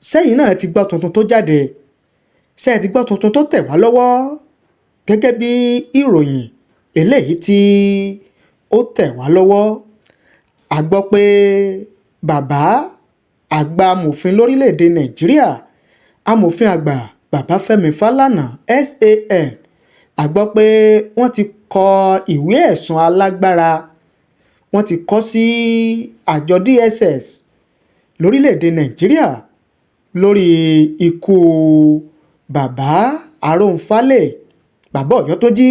sẹ́yìn náà ti gbọ́ tuntun tó jáde, ṣé ẹ ti gbọ́ tuntun tó tẹ̀ wá lọ́wọ́ gẹ́gẹ́ bí ìròyìn eléyìí tí ó tẹ̀ wá lọ́wọ́. A gbọ́ pé bàbá àgbà amòfin lórílẹ̀‐èdè Nàìjíríà, amòfin àgbà Babafẹ́mi Fálànà SAN, a gbọ́ pé wọ́n ti kọ ìwé ẹ̀sùn alágbára, wọ́n ti kọ sí àjọ DSS lórílẹ̀‐èdè Nàìjíríà lórí ikú bàbá Arógunfálè, bàbá Ọ̀yọ́tójí.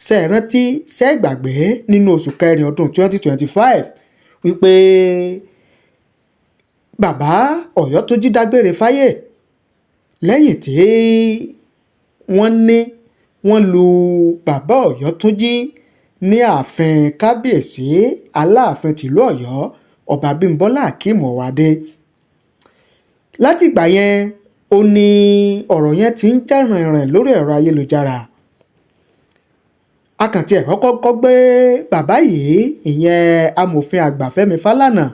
Ṣé ẹ rántí, ṣé ẹ gbàgbé nínú oṣù kẹrin ọdún 2025 wípé bàbá Ọ̀yọ́tójí dágbére fáyé lẹ́yìn tí wọ́n lu bàbá Ọ̀yọ́tójí ní ààfin kábíyèsí Aláàfin tìlú Ọ̀yọ́ Ọba Bímbọ́lá Akeem Ọwádé. Látìgbà yẹn ó ní ọ̀rọ̀ yẹn ti ń jà rìnrìn lórí ẹ̀rọ ayélujára. Akàntì ẹ̀rọ kọ́kọ́ gbé bàbá yìí, ìyẹn amòfin àgbà Fẹ́mi Fálànà,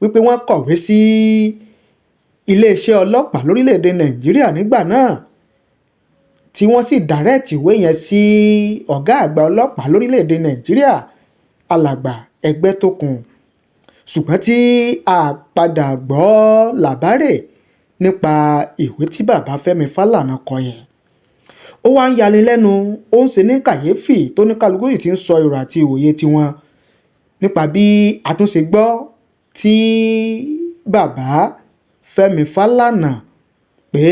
wípé wọ́n kọ̀wé sí iléeṣẹ́ ọlọ́pàá lórílẹ̀‐èdè Nàìjíríà nígbà náà, tí wọ́n sì dàrẹ́ẹ̀tì ìwé yẹn sí ọ̀gá àgbà ọlọ́pàá lórílẹ̀‐èdè Nàìjíríà alàgbà Ẹgbẹ́tókun. Ṣùgbọ́n tí a padà gbọ́ làbárè nípa ìwé tí bàbá Fẹ́mi Fálànà kọ yẹn, ó wá ń yani lẹ́nu, ó ń ṣe ní kàyéfì tó ní kálukú yìí ti ń sọ èrò àti òye tiwọn nípa bí àtúnṣe gbọ́ tí bàbá Fẹ́mi Fálànà pé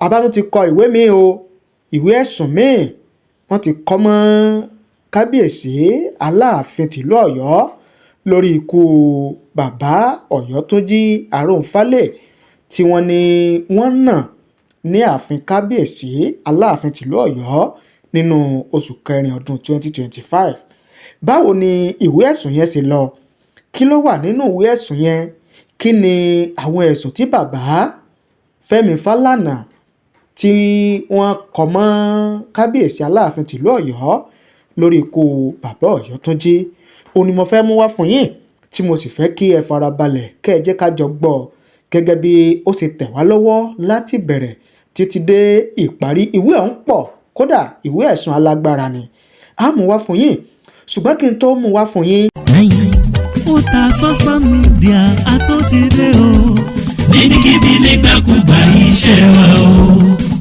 abánú ti kọ ìwé míì o, ìwé ẹ̀sùn míì wọ́n ti kọ mọ́ kábíyèsí Aláàfin tìlú Ọ̀yọ́ lórí ikú bàbá Ọ̀yọ́tójí Arógunfálè tí wọ́n ní wọ́n nà ní ààfin kábíyèsí Aláàfin tìlú Ọ̀yọ́ nínú oṣù kẹrin ọdún 2025. Báwo ni ìwé ẹ̀sùn yẹn ṣe lọ? Kí ló wà nínú ìwé ẹ̀sùn yẹn? Kí ni àwọn ẹ̀sùn tí bàbá Fẹ́mi Fálànà tí wọ́n kọ mọ́ kábíyèsí Aláàfin tìlú Ọ̀yọ́ lórí ikú bàbá Ọ̀yọ́tójí? Ó ní mo fẹ́ mú wá fún yín, tí mo sì fẹ́ kí ẹ farabalẹ̀ kẹ́ ẹ jẹ́ ká jọ gbọ́ gẹ́gẹ́ bí ó ṣe tẹ̀ wá lọ́wọ́ láti bẹ̀rẹ̀ títí dé ìparí. Ìwé ọ̀hún pọ̀, kódà ìwé ẹ̀sùn alágbára ni. A mú wá fún yín, ṣùgbọ́n kí n tó mú wá fún yín. Otasansan Media àtúntìdé o, níbikíbi nígbàkúgbà iṣẹ́ wa o,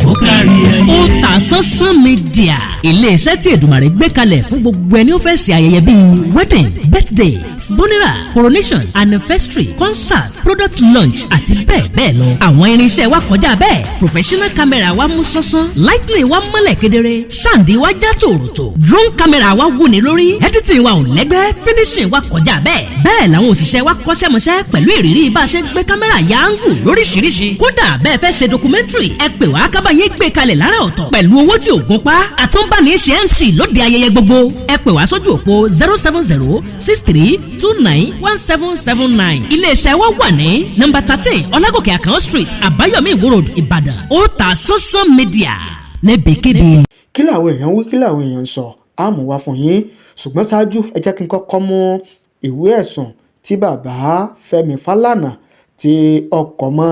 ó kárí ayé. Otasansan Media, ilé-iṣẹ́ tí Èdùmàrè gbé kalẹ̀ fún gbogbo ẹni ó fẹ́ ṣe ayẹyẹ bíi wedding, birthday, funeral, coronation, anniversary, concert, product launch àti bẹ́ẹ̀ bẹ́ẹ̀ lọ. Àwọn irinṣẹ́ wa kọjá bẹ́ẹ̀, professional camera wa mú sánsán, lightning wa mọ́lẹ̀ kedere, sound wa já tòròtò, drone camera wa wúni lórí, editing wa ò lẹ́gbẹ́, finishing wa kọjá bẹ́ẹ̀. Bẹ́ẹ̀ làwọn òṣìṣẹ́ wa kọ́ṣẹ́mọṣẹ́ pẹ̀lú ìrírí bá a ṣe gbé kámẹ́rà ya áńgù lóríṣiríṣi. Kódà bẹ́ẹ̀ fẹ́ ṣe documentary, ẹ pè wá kábàáyé gbé kalẹ̀ lára ọ̀tọ̀ pẹ̀lú owó tí ò gún pa. Àtúnbáni ṣe MC lóde ayẹyẹ gbogbo. Ẹ pè wá sójú òpó 07063291779. Iléeṣẹ́ wa wà ní nọ́mbà 13 Ọlágòkè Àkànó Street, Àbáyọ̀mí Ìwó Road, Ìbàdàn. Otasansan Media níbikíbi. Kí làwọn èèyàn wí, kí làwọn èèyàn ń sọ? A mú wá fún yín, ṣùgbọ́n ṣáájú ẹ jẹ́ kí n kọ́kọ́ mú ìwé ẹ̀sùn tí bàbá Fẹ́mi Fálànà tí ọkọ̀ mọ́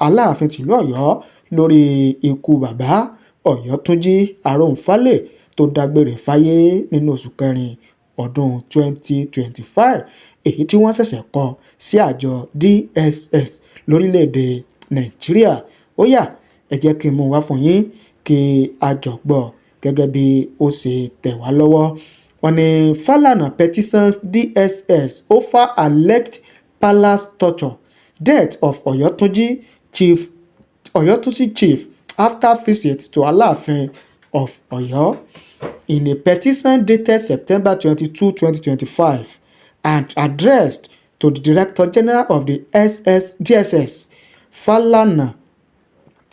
Aláàfin tìlú Ọ̀yọ́ lórí ikú bàbá Ọ̀yọ́tójí Arógunfálè tó dágbére fáyé nínú oṣù kẹrin ọdún 2025, èyí tí wọ́n ṣẹ̀ṣẹ̀ kọ sí àjọ DSS lórílẹ̀‐èdè Nàìjíríà. Ó yá, ẹ jẹ́ kí n mú wá fún yín kí a jọ gbọ́ gẹ́gẹ́ bí ó ṣe tẹ̀ wá lọ́wọ́. Wọ́n ní Fálànà petitions DSS over alleged palace torture, death of Ọ̀yọ́tójí chief after visit to Aláàfin of Ọ̀yọ́. In a petition dated September 22, 2025 and addressed to the Director General of the DSS, Fálànà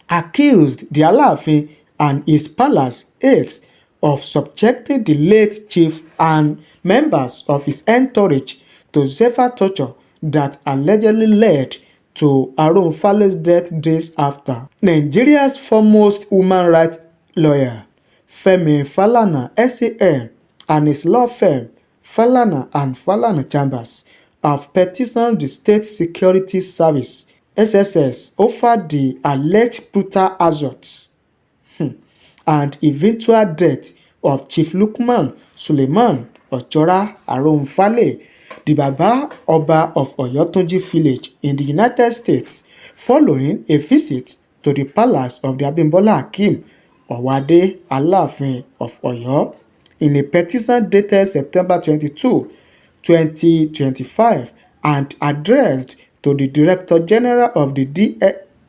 accused the Aláàfin and his palace aides of subjecting the late chief and members of his entourage to severe torture that allegedly led to Arógunfálè's death days after. Nigeria's foremost human rights lawyer, Fẹ́mi Fálànà SAN, and his law firm, Fálànà and Fálànà Chambers, have petitioned the State Security Service SSS over the alleged brutal assault and eventual death of Chief Lukman Suleiman Ojora Aronfale, the Baba Oba of Oyotunji village in the United States, following a visit to the palace of the Abimbola Hakeem Owade Aláàfin of Oyo. In a petition dated September 22, 2025 and addressed to the Director General of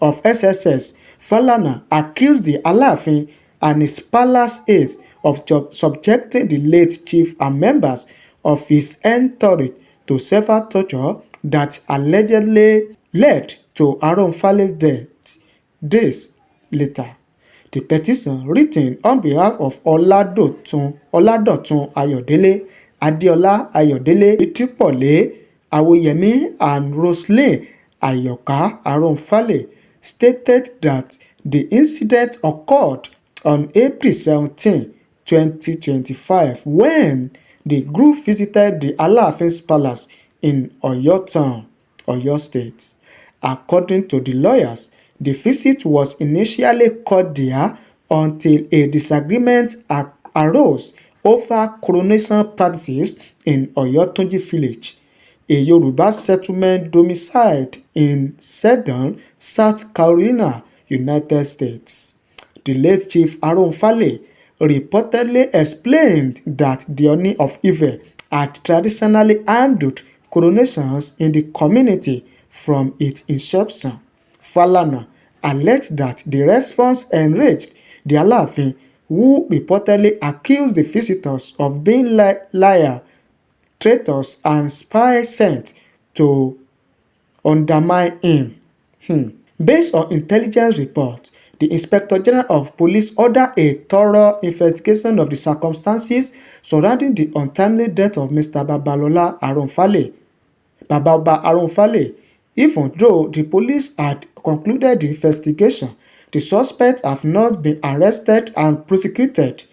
of SSS, Falana accused the Aláàfin and his palace aides of subjecting the late chief and members of his entourage to severe torture that allegedly led to Aronfale's death days later. The petition, written on behalf of Oladotun Ayodele, Adeola Ayodele, Itipole Awoyemi, and Roselyn Ayoka Aronfale, stated that the incident occurred on April 17, 2025, when the group visited the Alaafin's palace in Oyo Town, Oyo State. According to the lawyers, the visit was initially cordial until a disagreement arose over coronation practices in Oyotunji village, a Yoruba settlement domiciled in Sedan, South Carolina, United States. The late Chief Aronfale reportedly explained that the Oni of Ife had traditionally handled coronations in the community from its inception. Falana alleged that the response enraged the Aláàfin, who reportedly accused the visitors of being liars, traitors, and spies sent to undermine him. Based on intelligence reports, the Inspector General of Police ordered a thorough investigation of the circumstances surrounding the untimely death of Mr. Babalola Aronfale, Baba Aronfale. Even though the police had concluded the investigation, the suspects have not been arrested and prosecuted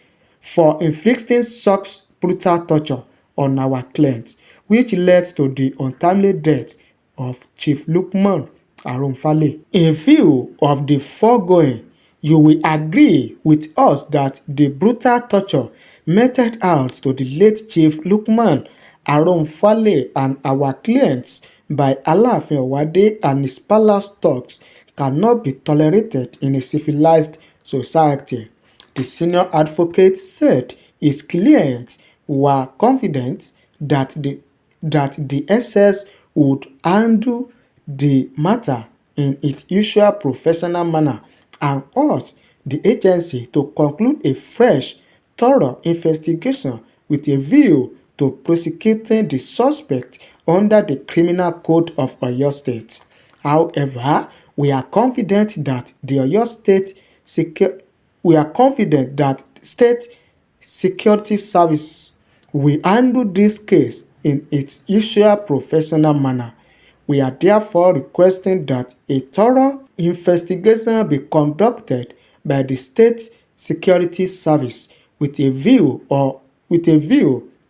for inflicting such brutal torture on our clients, which led to the untimely death of Chief Lukman Aronfale. In view of the foregoing, you will agree with us that the brutal torture meted out to the late Chief Lukman Aronfale and our clients by Aláàfin Owade and his palace thugs cannot be tolerated in a civilized society. The senior advocate said his clients were confident that the SS would handle the matter in its usual professional manner and urged the agency to conclude a fresh, thorough investigation with a view to prosecuting the suspect under the Criminal Code of Oyo State. However, we are confident that the Oyo State State Security Service will handle this case in its usual professional manner. We are therefore requesting that a thorough investigation be conducted by the State Security Service with a view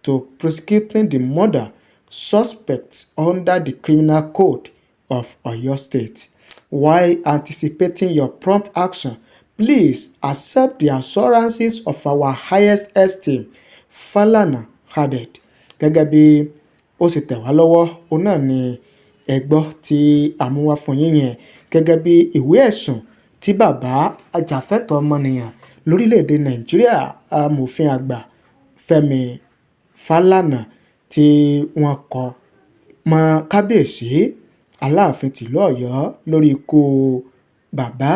to prosecuting the murder suspects under the Criminal Code of Oyo State. While anticipating your prompt action, please accept the assurances of our highest esteem, Falana added. Gẹ́gẹ́ bí ó sì tẹ̀ wá lọ́wọ́, òun náà ni ẹgbọ́ tí a mú wá fún yín yẹn gẹ́gẹ́ bí ìwé ẹ̀sùn tí bàbá ajàfẹ́tọ̀ọ́ ọmọnìyàn lórílẹ̀‐èdè Nàìjíríà amòfin àgbà Fẹ́mi Fálànà tí wọ́n kọ mọ́ kábíyèsí Aláàfin tìlú Ọ̀yọ́ lórí ikú bàbá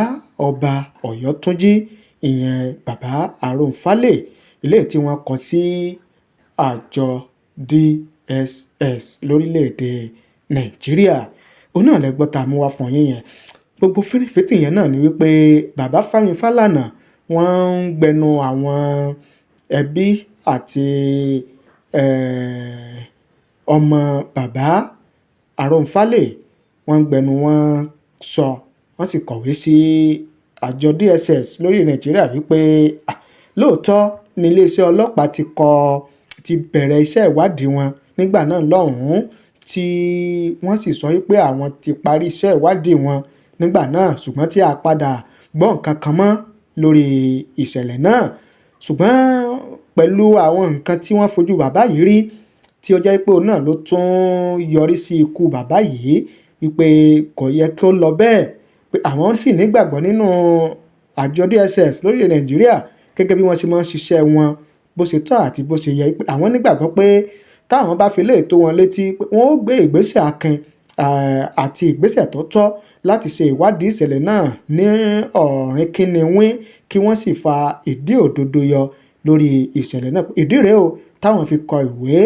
ọba Ọ̀yọ́túnjí, ìyẹn bàbá Aronfale, eléyìí tí wọ́n kọ sí àjọ DSS lórílẹ̀‐èdè Nàìjíríà. Òun náà lẹ́gbọ́ tá a mú wá fún yín yẹn. Gbogbo fínnífínní yẹn náà ni wípé bàbá Fẹ́mi Fálànà wọ́n ń gbẹnu àwọn ẹbí àti ọmọ bàbá Aronfale, wọ́n ń gbẹnu wọn sọ, wọ́n sì kọ̀wé sí àjọ DSS lórí Nàìjíríà wípé lóòótọ́ ní iléeṣẹ́ ọlọ́pàá ti bẹ̀rẹ̀ iṣẹ́ ìwádìí wọn nígbà náà lọ́hùn-ún tí wọ́n sì sọ wípé àwọn ti parí iṣẹ́ ìwádìí wọn nígbà náà, ṣùgbọ́n tí a padà gbọ́ nǹkan kan mọ́ lórí ìṣẹ̀lẹ̀ náà. Ṣùgbọ́n pẹ̀lú àwọn nǹkan tí wọ́n fojú bàbá yìí rí, tí ó jẹ́ pé òun náà ló tún yọrí sí ikú bàbá yìí, wípé kò yẹ kí ó lọ bẹ́ẹ̀, pé àwọn sì nígbàgbọ́ nínú àjọ DSS lórílẹ̀ Nàìjíríà gẹ́gẹ́ bí wọ́n ṣe máa ń ṣiṣẹ́ wọn bó ṣe tọ́ àti bó ṣe yẹ. Àwọn nígbàgbọ́ pé táwọn bá fi lè tó wọn létí pé wọ́n ó gbé ìgbésẹ̀ akin àti ìgbésẹ̀ tó tọ́ láti ṣe ìwádìí ìṣẹ̀lẹ̀ náà ní ọ̀rìn kíniwín, kí wọ́n sì fa ìdí òdodo yọ lórí ìṣẹ̀lẹ̀ náà. Ìdí rèé o táwọn fi kọ ìwé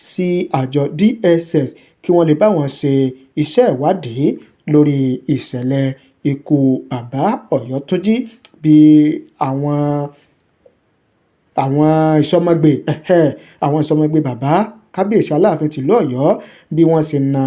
sí àjọ DSS kí wọ́n lè bá wọn ṣe iṣẹ́ ìwádìí lórí ìṣẹ̀lẹ̀ ikú bàbá Ọ̀yọ́túnjí, bí àwọn ìsọmọgbé bàbá kábíyèsí Aláàfin tìlú Ọ̀yọ́ bí wọ́n ṣe na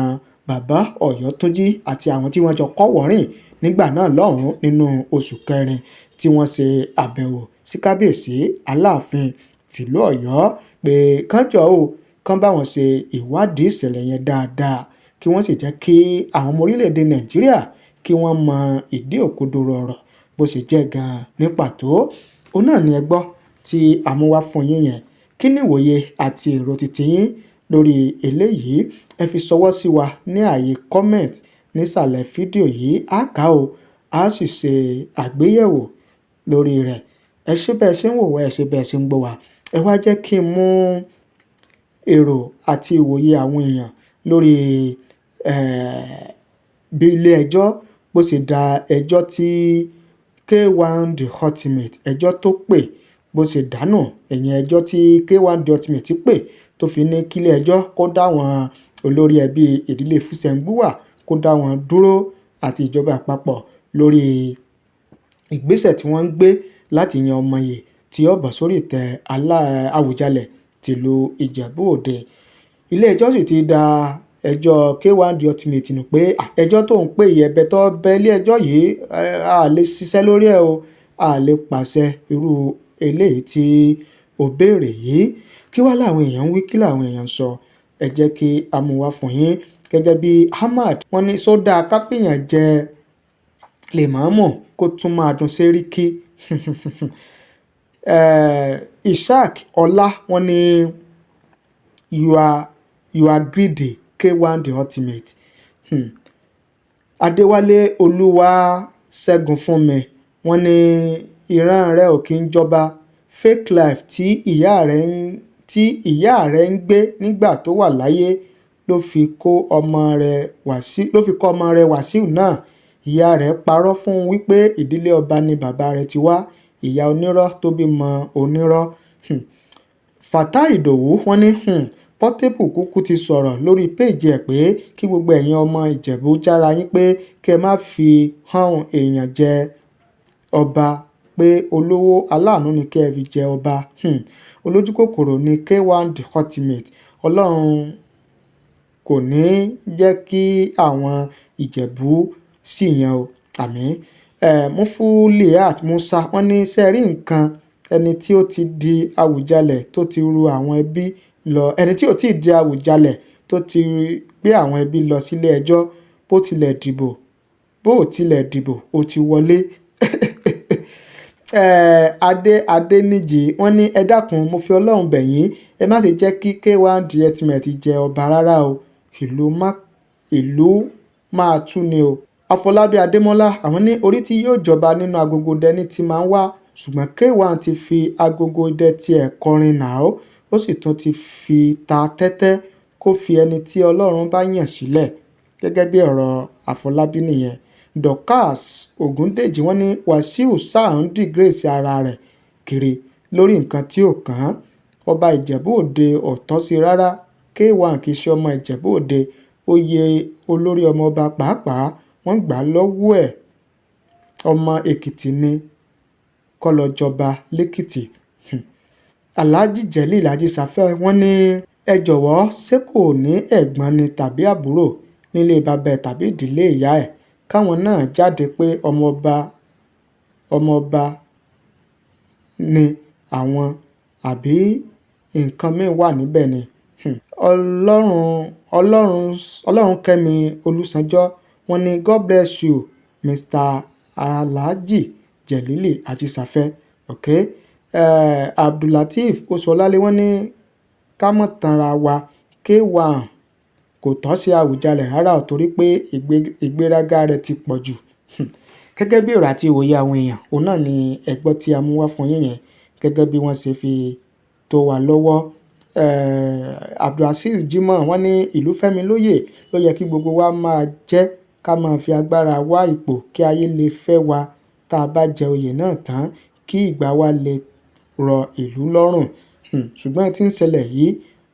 bàbá Ọ̀yọ́túnjí àti àwọn tí wọ́n jọ kọ́wọ̀ọ́rìn nígbà náà lọ́hùn nínú oṣù kẹrin tí wọ́n ṣe àbẹ̀wò sí kábíyèsí Aláàfin tìlú Ọ̀yọ́ pé kánjọ́ o kán bá wọn ṣe ìwádìí ìṣẹ̀lẹ̀ yẹn dáadáa, kí wọ́n sì jẹ́ kí àwọn ọmọ orílẹ̀-èdè Nàìjíríà kí wọ́n mọ ìdí òkodoro ọ̀rọ̀ bó ṣe jẹ́ gan-an ní pàtó. Òun náà ni ẹ gbọ́ tí a mú wá fún yín yẹn. Kí ni ìwòye àti èrò titi yín lórí eléyìí? Ẹ fi ṣọwọ́ sí wa ní ààyè comment nísàlẹ̀ fídíò yìí. A kà ó, a sì ṣe àgbéyẹ̀wò lórí rẹ̀. Ẹ ṣé bẹ́ẹ̀ ṣe ń wò wá, ẹ ṣé bẹ́ẹ̀ ṣe ń gbọ́ wá. Ẹ wá jẹ́ kí n mú èrò àti ìwòye àwọn èèyàn lórí bí ilé ẹjọ́ bó ṣe dá ẹjọ́ tí K1 The Ultimate ẹjọ́ tó pè bó ṣe dànù. Ẹ̀yìn ẹjọ́ tí K1 The Ultimate pè tó fi ní kílé ẹjọ́ kó dá wọn olórí ẹbí ìdílé Fúsẹ̀ǹgbùwà kó dá wọn dúró àti ìjọba àpapọ̀ lórí ìgbésẹ̀ tí wọ́n ń gbé láti yan ọmọye tí ó bọ̀ sórí ìtẹ́ Àwùjalẹ̀ tìlú Ìjẹ̀bú Òde. Ilé ẹjọ́ sì ti dá ẹjọ́ K1 The Ultimate nù pé ẹjọ́ tó ń pè ẹ̀bẹ̀ tó bẹ ilé ẹjọ́ yìí a lè ṣiṣẹ́ lórí ẹ̀ o, a lè pàṣẹ irú eléyìí tí ó béèrè yìí. Kí wá làwọn èèyàn ń wí, kí làwọn èèyàn ń sọ? Ẹ jẹ́ kí a mú wá fún yín. Gẹ́gẹ́ bí Ahmad, wọ́n ní sódà káfíyàn jẹ lèmọ́mù kó tún máa dún séríkì. Ishaq Ọlá, wọ́n ní you are greedy K1 The Ultimate. Adéwálé Olúwaṣẹ́gun Fúnmi, wọ́n ní ìran rẹ̀ ò kí ń jọba. Fake life tí ìyá rẹ̀ ń gbé nígbà tó wà láyé ló fi kọ́ ọmọ rẹ̀ Wàsíù náà. Ìyá rẹ̀ parọ́ fún un wípé ìdílé ọba ni bàbá rẹ̀ ti wá. Ìyá onírọ́ tó bímọ onírọ́. Fatai Ìdòwú, wọ́n ní Portable kúkú ti sọ̀rọ̀ lórí péèjì ẹ̀ pé kí gbogbo ẹ̀yin ọmọ Ìjẹ̀bú jára yín pé kẹ́ má fi hàn èèyàn jẹ ọba, pé olówó aláàánú ni kẹ́ ẹ fi jẹ ọba. Olójú kòkòrò ni K1 The Ultimate. Ọlọ́run kò ní jẹ́ kí àwọn Ìjẹ̀bú sì yan o. Àmín. Mufuliat Musa, wọ́n ní sẹ́rí nǹkan ẹni tí ó ti di Àwùjalẹ̀ tó ti ru àwọn ẹbí lọ, ẹni tí ò tí ì di Àwùjalẹ̀ tó ti gbé àwọn ẹbí lọ sílé ẹjọ́ bó tilẹ̀ dìbò ó ti wọlé. Adéníjì, wọ́n ní ẹ dákun mo fi Ọlọ́run bẹ̀ yín, ẹ má ṣe jẹ́ kí K1 The Ultimate jẹ ọba rárá o, ìlú máa tú ni o. Afọlábí Adémọ́lá, àwọn ní orí tí yóò jọba nínú agogo dẹni tí máa ń wá, ṣùgbọ́n K1 ti fi agogo dẹ tiẹ̀ kọrin náà ó sì tún ti fi ta tẹ́tẹ́ kó fi ẹni tí Ọlọ́run bá yàn sílẹ̀. Gẹ́gẹ́ bí ọ̀rọ̀ Afọlábí nìyẹn. Dorcas Ògúndèjì, wọ́n ní Wàsíù sáà ń dìgírèsì ara rẹ̀ kiri lórí nǹkan tí ò kàn án. Ọba Ìjẹ̀bú Òde ò tọ́ sí rárá. K1 kì í ṣe ọmọ Ìjẹ̀bú Òde. Oyè olórí ọmọọba pàápàá wọ́n gbà lọ́wọ́ ẹ̀. Ọmọ Èkìtì ni kó lọ jọba lẹ́kìtì. Alhaji Jelil Ajísáfẹ́, wọ́n ní ẹ jọ̀wọ́ ṣé kò ní ẹ̀gbọ́n ni tàbí àbúrò nílé bàbá ẹ̀ tàbí ìdílé ìyá ẹ̀, káwọn náà jáde pé ọmọọba ni àwọn àbí nǹkan míì wà níbẹ̀ ni. ọlọ́run kẹ́mi olùsànjọ́ wọ́n ní God bless you Mr. Alhaji Jelili Ajísafẹ́. Okay. Abdulateef Oṣuọlálé wọ́n ní ká mọ̀ tanra wa K1 kò tọ́ sí Àwùjalẹ̀ rárá torí pé ìgbéraga rẹ̀ ti pọ̀ jù. Gẹ́gẹ́ bí ọ̀rọ̀ àti ìwòye àwọn èèyàn òun náà ni ẹgbọ́ tí a mú wá fún yín yẹn gẹ́gẹ́ bí wọ́n ṣe fi tó wa lọ́wọ́. Abdulaziz Jimoh wọ́n ní ìlú fẹ́mi lóyè ló yẹ kí gbogbo wa máa jẹ́ ká máa fi agbára wá ipò kí ayé lè fẹ́ wa tá a bá jẹ oyè náà tán kí ìgbà wa lè rọ ìlú lọ́rùn. Ṣùgbọ́n tí ń ṣẹlẹ̀ yìí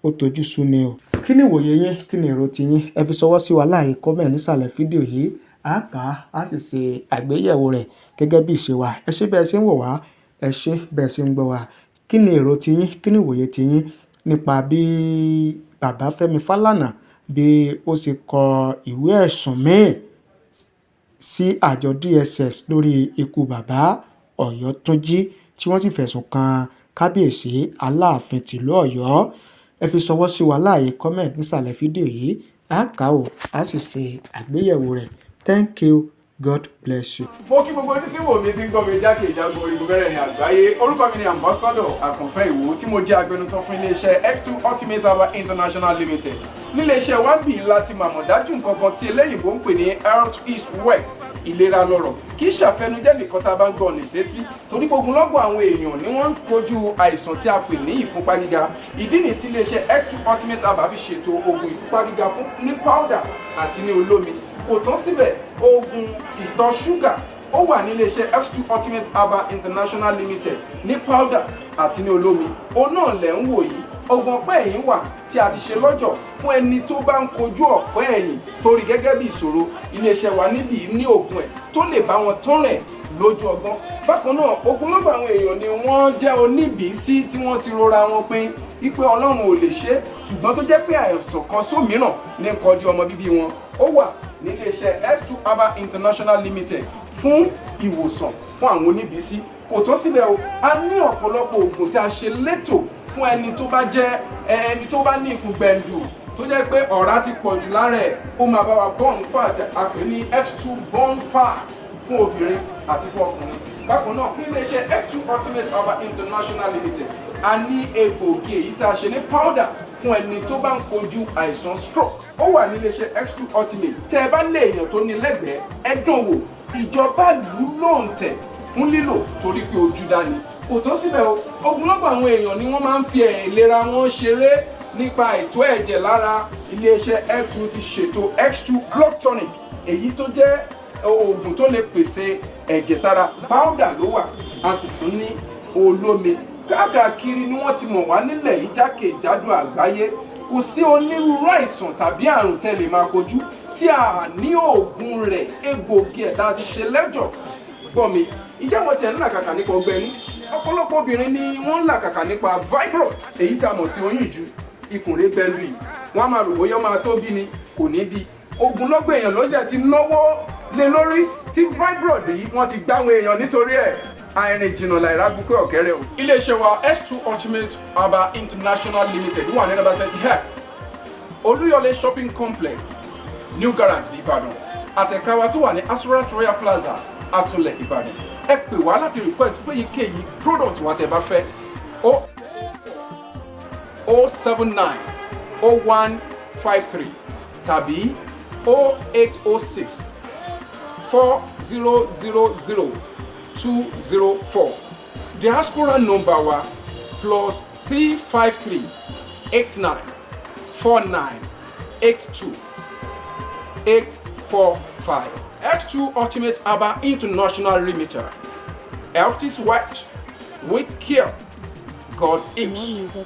ó tojú sú ni o. Kí ni ìwòye yín? Kí ni èrò ti yín? Ẹ fi ṣọwọ́ sí wa láàyè comment nísàlẹ̀ fídíò yìí. A kà á sì ṣe àgbéyẹ̀wò rẹ̀ gẹ́gẹ́ bí ìṣe wa. Ẹ ṣé bẹ́ẹ̀ ṣe ń wò wá, ẹ ṣé bẹ́ẹ̀ ṣe ń gbọ́ wa. Kí ni èrò ti yín? Kí ni ìwòye ti yín nípa bí bàbá Fẹ́mi Fálànà bí ó ṣe kọ ìwé ẹ̀sùn míì sí àjọ DSS lórí ikú bàbá Ọ̀yọ́túnjí tí wọ́n sì fẹ̀sùn kan kábíyèsí Aláàfin tìlú Ọ̀yọ́? Ẹ fi ṣọwọ́ sí wa láàyè comment nísàlẹ̀ fídíò yìí. A kà ó, a sì ṣe àgbéyẹ̀wò rẹ̀. Thank you. God bless you. Mo kí gbogbo ojú tí wò mí ti ń gbọ́ mi jákèjádò orígun mẹ́rẹ̀ẹ̀rin àgbáyé. Orúkọ mi ni Ambassador Àkànfẹ́ Ìwò tí mo jẹ́ agbẹnusọ fún iléeṣẹ́ X2 Ultimate Herbal International Limited. Níléeṣẹ́ wa bí láti màmọ̀ dájú nǹkan kan tí eléyìnbó ń pè ní health is wealth, ìlera lọ́rọ̀. Kì í ṣàfẹnujẹ́ nìkan tá a bá ń gbọ́ ọ̀nì sétí torí gbogbo lọ́gbọ̀ àwọn èèyàn ni wọ́n ń kojú àìsàn tí a pè ní ìfúnpá gíga. Ìdí nìyí tí iléeṣẹ́ X2 Ultimate Herbal fi ṣètò oògùn ìfúnpá gíga fún ní powder àti ní olómi. Kò tán síbẹ̀, oògùn ìtọ̀ ṣúgà ó wà ní iléeṣẹ́ X2 Ultimate Herbal International Limited ní powder àti ní olómi. Òun náà lẹ̀ ń wò yìí. Oògùn ọ̀pẹ́ ẹ̀yìn wà tí a ti ṣe lọ́jọ̀ fún ẹni tó bá ń kojú ọ̀pẹ́ ẹ̀yìn torí gẹ́gẹ́ bí ìṣòro. Iléeṣẹ́ wa níbí ní oògùn ẹ̀ tó lè bá wọn tán rẹ̀ lójú ọgbọ́n. Bákan náà, ogunlọ́gọ̀ àwọn èèyàn ni wọ́n jẹ́ oníbìísí tí wọ́n ti rora wọn pín wípé Ọlọ́run ò lè ṣe, ṣùgbọ́n tó jẹ́ pé àìsàn kan sómìíràn ní nǹkan di ọmọ bíbí wọn. Ó wà ní iléeṣẹ́ X2 Herbal International Limited fún ìwòsàn fún àwọn oníbìísí. Kò tó síbẹ̀ o, a ní ọ̀pọ̀lọpọ̀ oògùn tí a ṣe létò fún ẹni tó bá jẹ́ ẹni tó bá ní ikùn gbẹ̀ndù tó jẹ́ pé ọ̀rá ti pọ̀ jù lára ẹ̀, ó máa bá wa burn fat, a pè ní X2 burn fat fún obìnrin àti fún ọkùnrin. Bákan náà, ní iléeṣẹ́ X2 Ultimate Herbal International Limited, a ní egbòogi èyí tá a ṣe ní powder fún ẹni tó bá ń kojú àìsàn stroke. Ó wà ní iléeṣẹ́ X2 Ultimate. Tẹ́ ẹ bá lé èèyàn tó ní lẹ́gbẹ̀ẹ́, ẹ dán wò. Ìjọba lù lóǹtẹ̀ fún lílò torí pé ojú dání. Kò tó síbẹ̀ o, ogunlọ́gọ̀ àwọn èèyàn ni wọ́n máa ń fi ìlera wọn ṣeré nípa ètò ẹ̀jẹ̀ lára. Iléeṣẹ́ X2 ti ṣètò X2 blood tonic, èyí tó jẹ́ oògùn tó lè pèsè ẹ̀jẹ̀ sára. Powder ló wà, a sì tún ní olómi. Káàkiri ni wọ́n ti mọ̀ wá nílẹ̀ yìí jákèjádò àgbáyé. Kò sí onírúurú àìsàn tàbí àrùn tẹ́ lè máa kojú tí a ní oògùn rẹ̀, egbòogi ẹ̀ tá a ti ṣe lẹ́jọ̀. Gbọ́ mi, ìjẹ́wọ́ tiẹ̀ ń làkàkà nípa ọgbẹ́ inú. Ọ̀pọ̀lọpọ̀ obìnrin ni wọ́n ń làkàkà nípa fibroid, èyí tá a mọ̀ sí oyún ìju, ikùn rẹ̀ bẹ́lú yìí. Wọ́n á máa rò bóyá máa tó bí ni, kò ní bí. Ogunlọ́gọ̀ èèyàn lọ́jà ti náwó lé lórí tí fibroid yìí wọ́n ti gbáwọn èèyàn nítorí ẹ̀. Àìrìn jìnnà láìra bukẹ́ ọ̀kẹ́rẹ́ o. Iléeṣẹ́ wa X2 Ultimate Herbal International Limited wà ní number 30 Olúyọ̀lé Shopping Complex, New Garage Ìbàdàn. Àtẹ̀ka wa tó wà ní Assurant Royal Plaza, Asunlẹ̀ Ìbàdàn. Ẹ pè wá láti request fún èyíkéyìí product wa tẹ́ bá fẹ́. 079 0153 tàbí 0806 4000 204. Diaspora number wa +353 89 49 82 845. X2 Ultimate Herbal International Limited. Health is wealth with care. God is.